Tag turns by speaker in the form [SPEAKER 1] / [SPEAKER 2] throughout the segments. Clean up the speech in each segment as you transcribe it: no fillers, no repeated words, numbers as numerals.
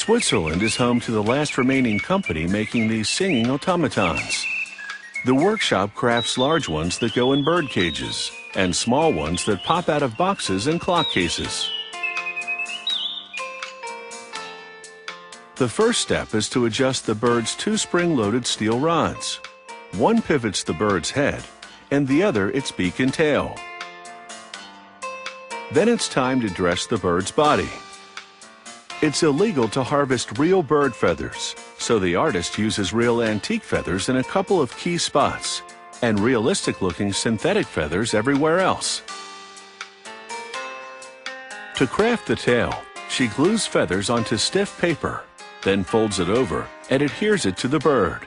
[SPEAKER 1] Switzerland is home to the last remaining company making these singing automatons. The workshop crafts large ones that go in bird cages and small ones that pop out of boxes and clock cases. The first step is to adjust the bird's two spring-loaded steel rods. One pivots the bird's head and the other its beak and tail. Then it's time to dress the bird's body. It's illegal to harvest real bird feathers, so the artist uses real antique feathers in a couple of key spots and realistic-looking synthetic feathers everywhere else. To craft the tail, she glues feathers onto stiff paper, then folds it over and adheres it to the bird.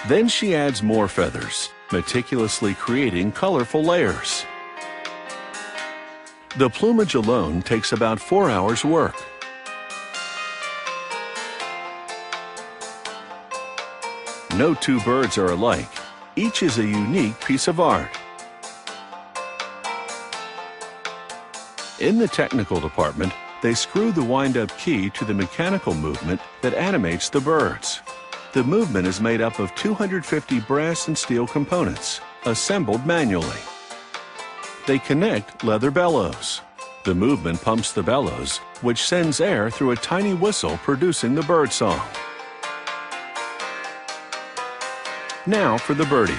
[SPEAKER 1] Then she adds more feathers, meticulously creating colorful layers. The plumage alone takes about 4 hours' work. No two birds are alike. Each is a unique piece of art. In the technical department, they screw the wind-up key to the mechanical movement that animates the birds. The movement is made up of 250 brass and steel components, assembled manually. They connect leather bellows. The movement pumps the bellows, which sends air through a tiny whistle producing the bird song. Now for the birdie.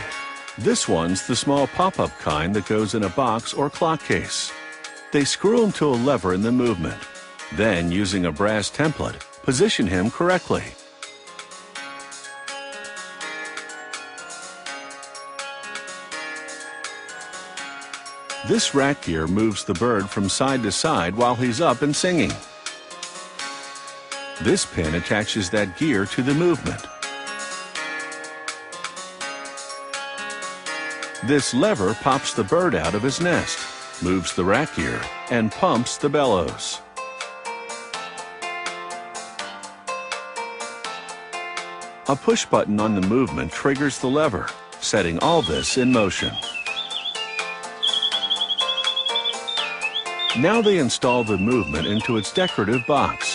[SPEAKER 1] This one's the small pop-up kind that goes in a box or clock case. They screw him to a lever in the movement. Then, using a brass template, position him correctly. This rack gear moves the bird from side to side while he's up and singing. This pin attaches that gear to the movement. This lever pops the bird out of his nest, moves the rack gear, and pumps the bellows. A push button on the movement triggers the lever, setting all this in motion. Now they install the movement into its decorative box.